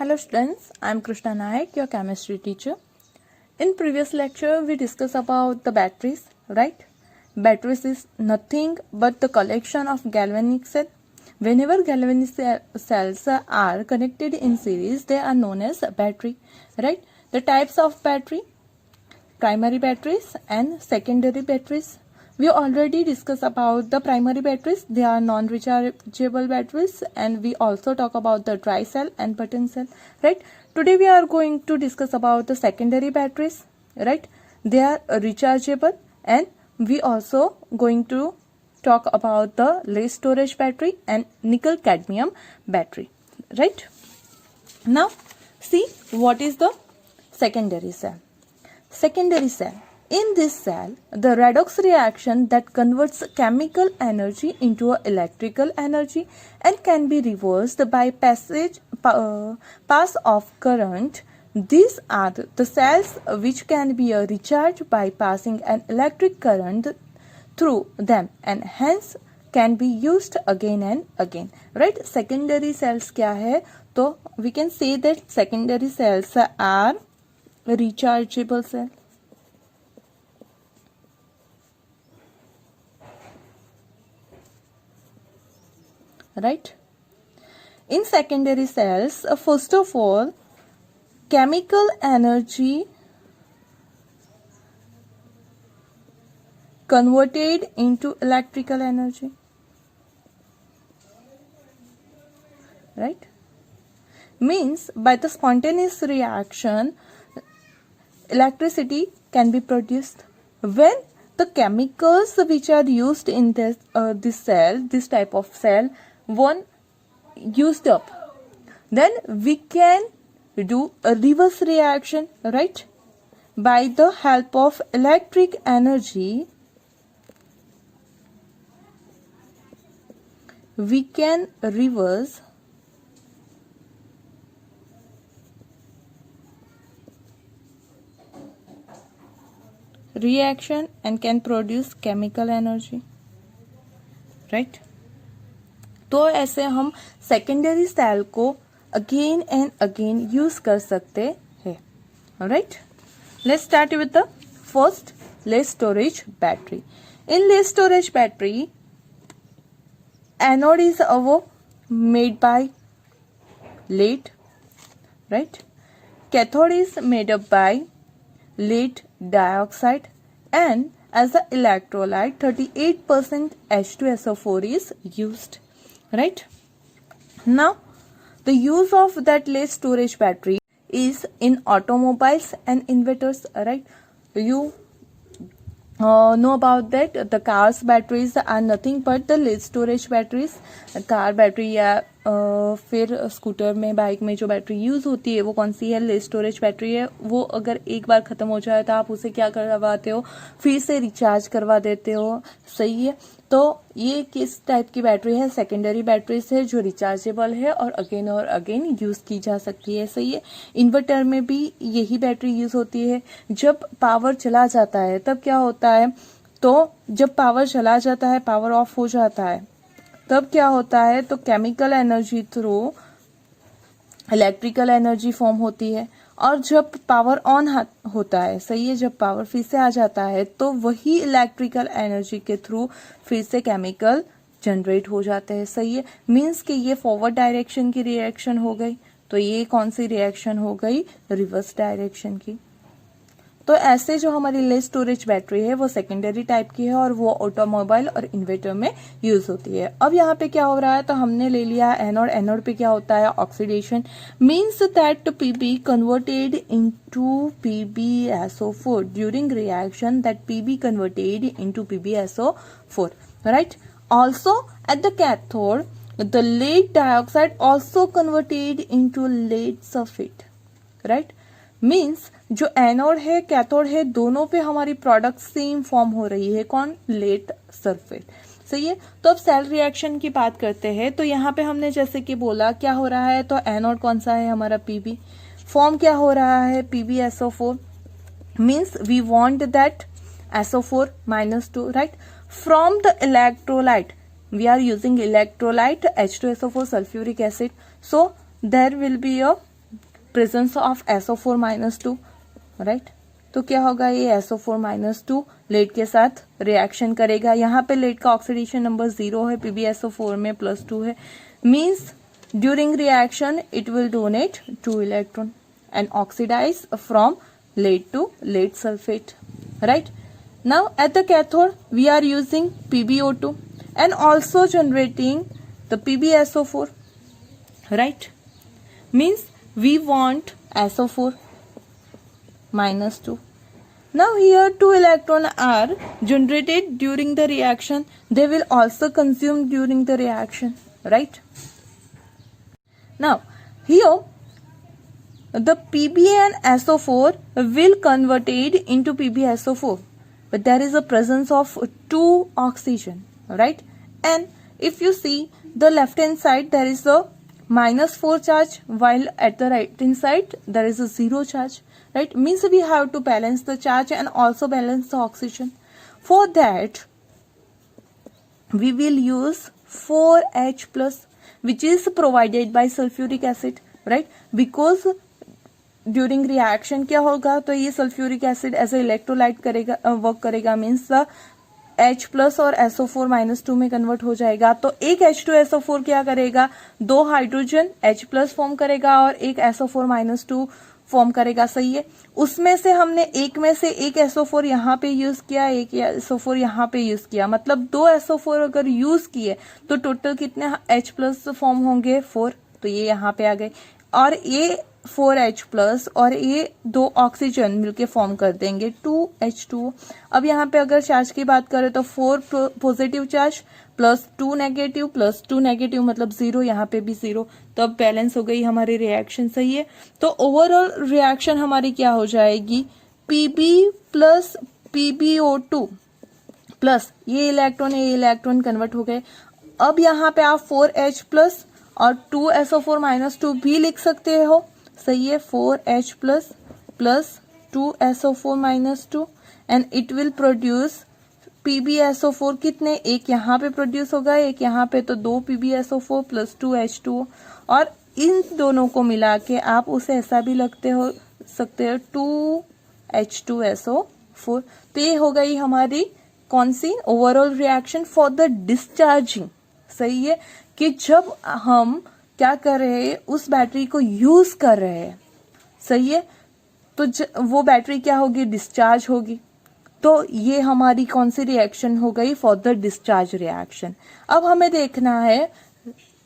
Hello students, I am Krishna Nayak, your chemistry teacher. In previous lecture, we discussed about the batteries, right? Batteries is nothing but the collection of galvanic cells. Whenever galvanic cells are connected in series, they are known as battery, right? The types of battery, primary batteries and secondary batteries. We already discussed about the primary batteries. They are non-rechargeable batteries, and we also talk about the dry cell and button cell, right? Today we are going to discuss about the secondary batteries, right? They are rechargeable, and we also going to talk about the lead storage battery and nickel cadmium battery, right? Now see what is the secondary cell. Secondary cell. In this cell, the redox reaction that converts chemical energy into electrical energy and can be reversed by pass of current. These are the cells which can be recharged by passing an electric current through them and hence can be used again and again, right? Secondary cells क्या है? तो we can say that secondary cells are rechargeable cell. Right? In secondary cells, first of all, chemical energy converted into electrical energy. Right? Means by the spontaneous reaction, electricity can be produced. When the chemicals which are used in this cell, this type of cell, one used up, then we can do a reverse reaction, right? By the help of electric energy, we can reverse reaction and can produce chemical energy, right? तो ऐसे हम secondary cell को again and again use कर सकते हैं, right? Let's start with the first lead storage battery. In lead storage battery, anode is made by lead, right? Cathode is made up by lead dioxide, and as the electrolyte 38% H2SO4 is used, right? Now the use of that lead storage battery is in automobiles and inverters, right? You know about that. The cars batteries are nothing but the lead storage batteries. Car battery या फिर scooter में, bike में जो battery use होती है वो कौन सी है? लेड स्टोरेज बैटरी है. वो अगर एक बार खत्म हो जाए तो आप उसे क्या करवाते हो? फिर से रिचार्ज करवा देते हो, सही है? तो ये किस टाइप की बैटरी है? सेकेंडरी बैटरी है जो रिचार्जेबल है और अगेन यूज की जा सकती है, सही है? इन्वर्टर में भी यही बैटरी यूज होती है. जब पावर चला जाता है तब क्या होता है? तो जब पावर चला जाता है, पावर ऑफ हो जाता है, तब क्या होता है? तो chemical energy through electrical energy form होती है. और जब पावर ऑन होता है, सही है, जब पावर फिर से आ जाता है तो वही इलेक्ट्रिकल एनर्जी के थ्रू फिर से केमिकल जनरेट हो जाते हैं, सही है? मीन्स कि ये फॉरवर्ड डायरेक्शन की रिएक्शन हो गई. तो ये कौन सी रिएक्शन हो गई? रिवर्स डायरेक्शन की. तो ऐसे जो हमारी लेड स्टोरेज बैटरी है वो सेकेंडरी टाइप की है और वो ऑटोमोबाइल और इन्वर्टर में यूज होती है. अब यहाँ पे क्या हो रहा है? तो हमने ले लिया एनोड. एनोड पे क्या होता है? Oxidation. Means that Pb converted into PbSO4 during reaction, that Pb converted into PbSO4, right? Also at the cathode the lead dioxide also converted into lead sulfate, right? Means जो anode है, cathode है, दोनों पे हमारी product same form हो रही है. कौन? लेड सल्फेट, सही है? तो अब सेल रिएक्शन की बात करते हैं. तो यहाँ पे हमने जैसे कि बोला क्या हो रहा है? तो एनोड कौन सा है? हमारा पीबी. फॉर्म क्या हो रहा है? PbSO4. Means we want that SO4 -2, right? From the electrolyte, we are using electrolyte H2SO4 sulfuric acid. So there will be a presence of SO4 -2, right. तो क्या होगा, ये SO4 -2 लेड के साथ रिएक्शन करेगा। यहाँ पे लेड का ऑक्सीडेशन नंबर 0 है, PbSO4 में +2 है, means during reaction it will donate 2 electron and oxidise from lead to lead sulfate, right? Now at the cathode we are using PbO2 and also generating the PbSO4, right? Means we want SO4 -2. Now here 2 electrons are generated during the reaction. They will also consume during the reaction, right? Now here the Pb and SO4 will converted into PbSO4, but there is a presence of 2 oxygen, right? And if you see the left hand side, there is a -4 charge, while at the right hand side there is a 0 charge, right? Means we have to balance the charge and also balance the oxygen. For that we will use 4H plus, which is provided by sulfuric acid, right? Because during reaction क्या होगा, तो ये sulphuric acid as a electrolyte करेगा, work करेगा, means H+ और SO4 -2 में convert हो जाएगा। तो एक H2SO4 क्या करेगा, 2 हाइड्रोजन H+ फॉर्म करेगा और एक SO4 -2 फॉर्म करेगा, सही है। उसमें से हमने एक में से एक SO4 यहाँ पे यूज किया, एक SO4 यहाँ पे यूज किया, मतलब 2 SO4 अगर यूज किए तो टोटल कितने H+ फॉर्म होंगे, 4। तो ये यहाँ पे आ गए और ये 4H+ और ये 2 ऑक्सीजन मिलके फॉर्म कर देंगे 2H2। अब यहाँ पे अगर चार्ज की बात करें तो 4 पॉजिटिव चार्ज +2 नेगेटिव +2 नेगेटिव मतलब 0, यहाँ पे भी 0। तो अब बैलेंस हो गई हमारी रिएक्शन, सही है। तो ओवरऑल रिएक्शन हमारी क्या हो जाएगी, Pb + PbO2 प्लस ये इलेक्ट्रॉन कन्वर्ट हो गए। अब यहाँ पे आप 4H+ और 2SO4 -2 भी लिख सकते हो, सही है। 4H+ + 2SO4 -2 and it will produce PbSO4 कितने, एक यहाँ पे प्रोड्यूस होगा, एक यहाँ पे, तो 2 PbSO4 + 2H2O, और इन दोनों को मिला के आप उसे ऐसा भी सकते हो 2H2SO4। तो ये हो गई हमारी कौन सी, overall reaction for the discharging, सही है, कि जब हम क्या कर रहे हैं, उस बैटरी को यूज कर रहे हैं, सही है, तो वो बैटरी क्या होगी, डिस्चार्ज होगी। तो ये हमारी कौन सी रिएक्शन हो गई, फॉर द डिस्चार्ज रिएक्शन। अब हमें देखना है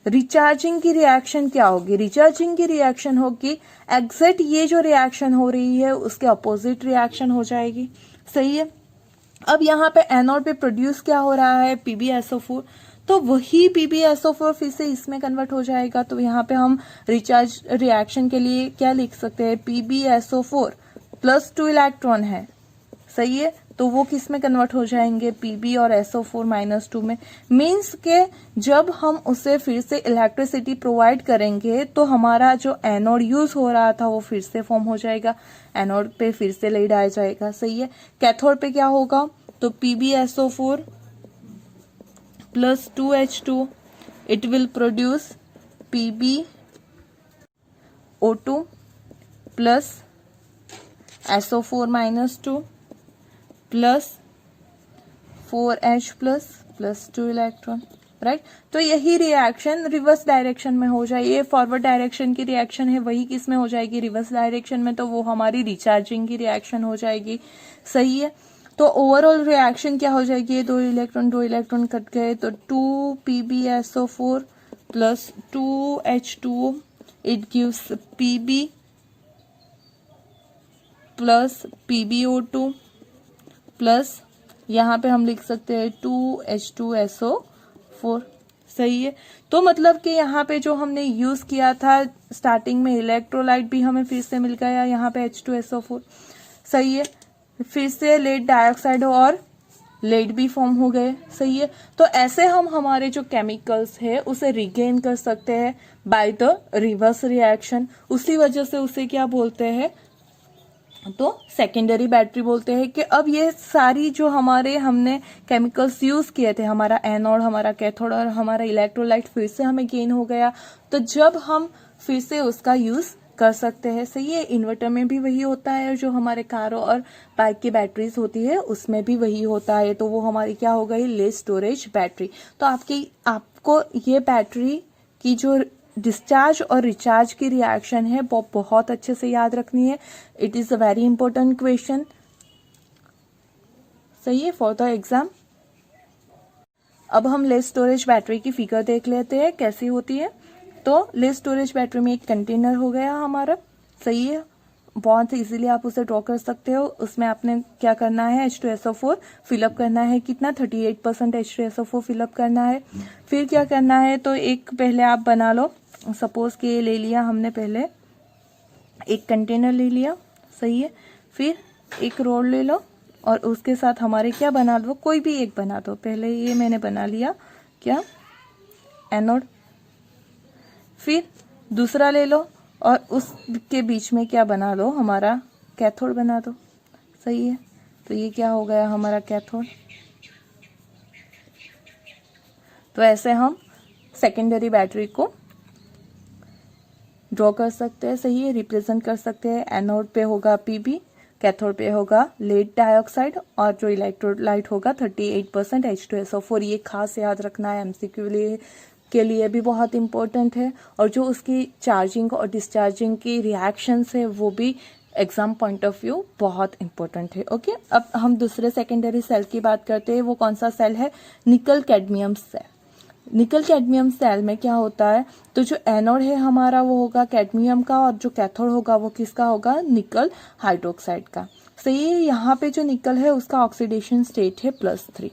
रिचार्जिंग की रिएक्शन क्या होगी। रिचार्जिंग की रिएक्शन होगी एग्जैक्ट ये जो रिएक्शन हो रही है उसके अपोजिट रिएक्शन हो जाएगी, सही है। अब यहाँ पे एनोड पे प्रोड्यूस क्या हो रहा है, PbSO4, तो वही PbSO4 फिर से इसमें कन्वर्ट हो जाएगा। तो यहाँ पे हम रिचार्ज रिएक्शन के लिए क्या लिख सकते हैं, PbSO4 +2 इलेक्ट्रॉन है, सही है, तो वो किस में कन्वर्ट हो जाएंगे, Pb और SO4 -2 में। मीन्स के जब हम उसे फिर से इलेक्ट्रिसिटी प्रोवाइड करेंगे तो हमारा जो एनोड यूज हो रहा था वो फिर से फॉर्म हो जाएगा, एनोड पे फिर से लेड आ जाएगा, सही है। कैथोड पे क्या होगा, तो PbSO4 + 2H2, it will produce PbO2 + SO4 -2 + 4H+ + 2 electron, right. तो यही रिएक्शन रिवर्स डायरेक्शन में हो जाए, ये फॉरवर्ड डायरेक्शन की रिएक्शन है, वही किस में हो जाएगी, रिवर्स डायरेक्शन में, तो वो हमारी रिचार्जिंग की रिएक्शन हो जाएगी, सही है। तो ओवरऑल रिएक्शन क्या हो जाएगी, 2 इलेक्ट्रॉन कट गए, तो 2 PbSO4 + 2H2O, it gives Pb + PbO2 plus यहाँ पे हम लिख सकते हैं 2H2SO4, सही है। तो मतलब कि यहाँ पे जो हमने यूज किया था स्टार्टिंग में, इलेक्ट्रोलाइट भी हमें फिर से मिल गया यहाँ पे H2SO4, सही है। फिर से लेड डाइऑक्साइड और लेड भी फॉर्म हो गए, सही है। तो ऐसे हम हमारे जो केमिकल्स है उसे रिगेन कर सकते हैं बाय द रिवर्स रिएक्शन। उसी वजह से उसे क्या बोलते हैं, तो सेकेंडरी बैटरी बोलते हैं। कि अब ये सारी जो हमारे हमने केमिकल्स यूज किए थे, हमारा एनोड, हमारा कैथोड और हमारा इलेक्ट्रोलाइट फिर से हमें गेन हो गया। तो जब हम फिर से उसका यूज कर सकते हैं। सही है, इन्वर्टर में भी वही होता है, जो हमारे कारों और बाइक की बैटरीज होती है उसमें भी वही होता है। तो वो हमारी क्या हो गई, लेस स्टोरेज बैटरी। तो आपको ये बैटरी की जो डिस्चार्ज और रिचार्ज की रिएक्शन है वो बहुत अच्छे से याद रखनी है। It is a very important question. सही है, फॉर द एग्जाम। अब हम लेस स्टोरेज बैटरी की फिगर देख लेते हैं कैसी होती है। तो लेस स्टोरेज बैटरी में एक कंटेनर हो गया हमारा। सही है, बहुत इजीली आप उसे ड्रॉ कर सकते हो। उसमें आपने क्या करना है, H2SO4 फिलअप करना है। कितना, 38% H2SO4 फिलअप करना है। फिर क्या करना है, तो एक पहले आप बना लो। सपोज कि ले लिया हमने, पहले एक कंटेनर ले लिया। सही है, फिर एक रोड ले लो और उसके साथ हमारे क्या बना दो, कोई भी एक बना दो। पहले ये मैंने बना लिया, क्या, एनोड। फिर दूसरा ले लो और उसके बीच में क्या बना दो, हमारा कैथोड बना दो। सही है, तो ये क्या हो गया हमारा कैथोड। तो ऐसे हम सेकेंडरी बैटरी को ड्रॉ कर सकते हैं। सही है, रिप्रेजेंट कर सकते हैं। एनोड पे होगा Pb, कैथोड पे होगा लेड डाइऑक्साइड और जो इलेक्ट्रोलाइट होगा 38% H2SO4। ये खास याद रखना है, एमसीक्यू के लिए भी बहुत इंपॉर्टेंट है। और जो उसकी चार्जिंग और डिस्चार्जिंग की रिएक्शंस है वो भी एग्जाम पॉइंट ऑफ व्यू बहुत इंपॉर्टेंट है। ओके, अब हम दूसरे सेकेंडरी सेल की बात करते हैं। वो कौन सा सेल है, nickel cadmium cell. Nickel cadmium cell में क्या होता है, तो जो एनोड है हमारा वो होगा कैडमियम का और जो कैथोड होगा वो किसका होगा, निकल हाइड्रोक्साइड का। सही है, यहाँ पे जो निकल है उसका ऑक्सीडेशन स्टेट है +3।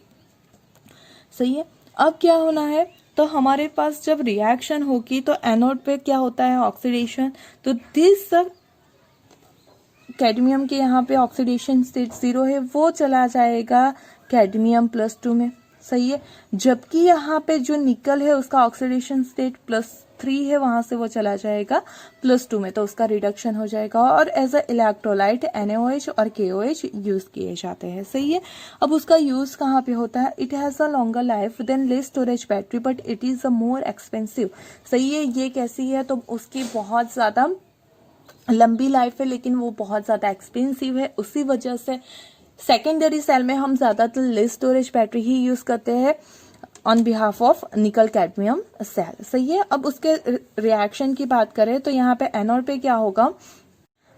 सही है, अब क्या होना है, तो हमारे पास जब रिएक्शन होगी तो एनोड पे क्या होता है, ऑक्सीडेशन। तो दिस सब कैडमियम के यहाँ पे ऑक्सीडेशन स्टेट 0 है, वो चला जाएगा कैडमियम +2 में। सही है, जबकि यहाँ पे जो निकल है उसका ऑक्सीडेशन स्टेट +3 है, वहां से वो चला जाएगा +2 में। तो उसका रिडक्शन हो जाएगा और एज अ इलेक्ट्रोलाइट NaOH और KOH यूज किए जाते हैं। सही है, अब उसका यूज कहाँ पे होता है, it has a longer life than less storage battery but it is a more expensive. सही है, ये कैसी है, तो उसकी बहुत ज्यादा लंबी लाइफ है लेकिन वो बहुत ज्यादा एक्सपेंसिव है। उसी वजह से सेकेंडरी सेल में हम ज्यादातर लेस स्टोरेज बैटरी ही यूज करते हैं on behalf of nickel cadmium cell. सही है, अब उसके रिएक्शन की बात करें तो यहाँ पे एनोड पे क्या होगा,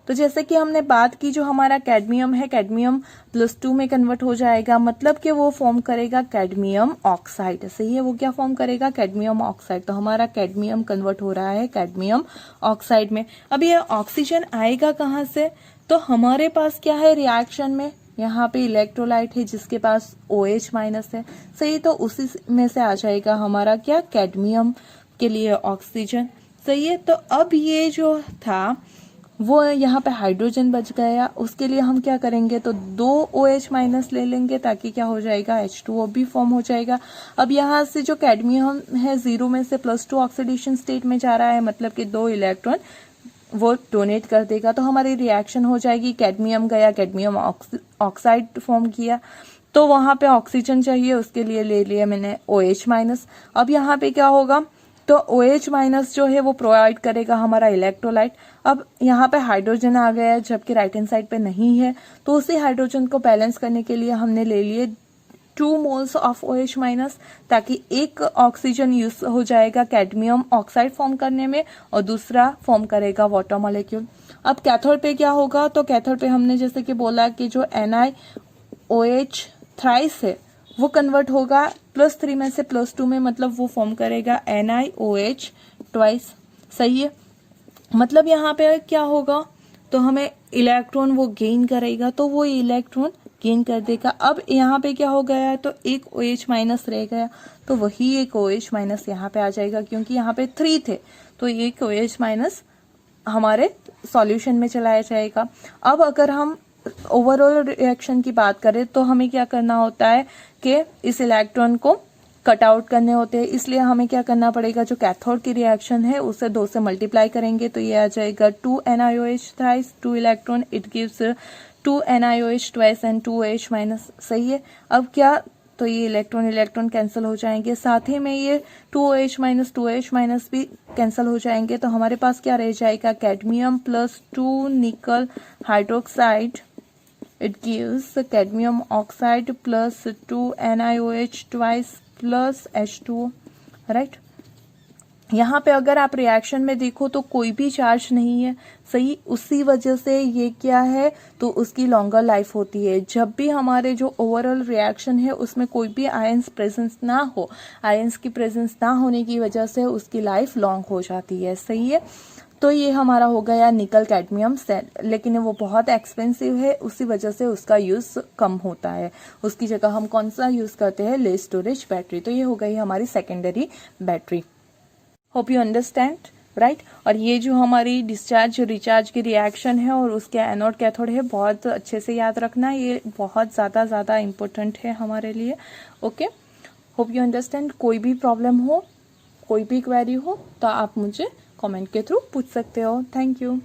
तो जैसे कि हमने बात की, जो हमारा कैडमियम है कैडमियम +2 में कन्वर्ट हो जाएगा, मतलब कि वो फॉर्म करेगा कैडमियम ऑक्साइड। सही है, वो क्या फॉर्म करेगा, कैडमियम ऑक्साइड। तो हमारा कैडमियम कन्वर्ट हो रहा है कैडमियम ऑक्साइड में। अब ये ऑक्सीजन आएगा कहाँ से, तो हमारे पास क्या है रिएक्शन में, यहाँ पे इलेक्ट्रोलाइट है जिसके पास OH- है। सही, तो उसी में से आ जाएगा हमारा क्या, कैडमियम के लिए ऑक्सीजन। सही है, तो अब ये जो था वो यहाँ पे हाइड्रोजन बच गया। उसके लिए हम क्या करेंगे, तो 2 OH- ले लेंगे ताकि क्या हो जाएगा, H2O भी फॉर्म हो जाएगा। अब यहाँ से जो कैडमियम है 0 में से +2 ऑक्सीडेशन स्टेट में जा रहा है, मतलब कि 2 इलेक्ट्रॉन वो डोनेट कर देगा। तो हमारी रिएक्शन हो जाएगी, कैडमियम गया, कैडमियम ऑक्साइड फॉर्म किया, तो वहां पे ऑक्सीजन चाहिए, उसके लिए ले लिया मैंने OH-। अब यहाँ पे क्या होगा, तो OH- जो है वो प्रोवाइड करेगा हमारा इलेक्ट्रोलाइट। अब यहाँ पे हाइड्रोजन आ गया जबकि राइट हैंड साइड पे नहीं है, तो उसी हाइड्रोजन को बैलेंस करने के लिए हमने ले लिए 2 मोल्स ऑफ OH-, ताकि एक ऑक्सीजन यूज हो जाएगा कैडमियम ऑक्साइड फॉर्म करने में और दूसरा फॉर्म करेगा वाटर मॉलिक्यूल। अब कैथोड पे क्या होगा, तो कैथोड पे हमने जैसे कि बोला कि जो NiOH थ्राइस है वो कन्वर्ट होगा +3 में से +2 में, मतलब वो फॉर्म करेगा NiOH ट्वाइस। सही है, मतलब यहाँ पे क्या होगा, तो हमें इलेक्ट्रॉन वो गेन करेगा, तो वो इलेक्ट्रॉन गेन कर देगा। अब यहाँ पे क्या हो गया है, तो एक OH- रह गया, तो वही एक OH- यहाँ पे आ जाएगा, क्योंकि यहाँ पे 3 थे, तो एक OH- हमारे सॉल्यूशन में चलाया जाएगा। अब अगर हम ओवरऑल रिएक्शन की बात करें तो हमें क्या करना होता है कि इस इलेक्ट्रॉन को कट आउट करने होते हैं, इसलिए हमें क्या करना पड़ेगा, जो कैथोड की रिएक्शन है उसे 2 से मल्टीप्लाई करेंगे, तो ये आ जाएगा 2 NiOH thrice 2 electron, it gives 2 NiOH twice and 2 OH-। सही है, अब क्या तो ये इलेक्ट्रॉन इलेक्ट्रॉन कैंसिल हो जाएंगे, साथ ही में ये 2OH माइनस 2OH माइनस भी कैंसिल हो जाएंगे। तो हमारे पास क्या रह जाएगा, कैडमियम प्लस 2 निकल hydroxide, it gives the cadmium oxide plus 2 NiOH twice plus H2O, right. यहाँ पे अगर आप रिएक्शन में देखो तो कोई भी चार्ज नहीं है, सही, उसी वजह से ये क्या है, तो उसकी लॉन्गर लाइफ होती है। जब भी हमारे जो ओवरऑल रिएक्शन है उसमें कोई भी आयंस प्रेजेंस ना हो, आयंस की प्रेजेंस ना होने की वजह से उसकी लाइफ लॉन्ग हो जाती है, सही है। तो ये हमारा हो गया निकल कैडमियम सेल, लेकिन वो बहुत एक्सपेंसिव है, उसी वजह से उसका यूज कम होता है। उसकी जगह हम कौन सा यूज करते हैं, लेस स्टोरेज बैटरी। तो ये हो गई हमारी secondary battery. Hope you understand, right. और ये जो हमारी डिस्चार्ज रिचार्ज की रिएक्शन है और उसके एनोड कैथोड है, बहुत अच्छे से याद रखना, ये बहुत ज़्यादा इम्पोर्टेंट है हमारे लिए। Okay, hope you understand. कोई भी प्रॉब्लम हो, कोई भी क्वेरी हो तो आप मुझे कमेंट के थ्रू पूछ सकते हो। Thank you.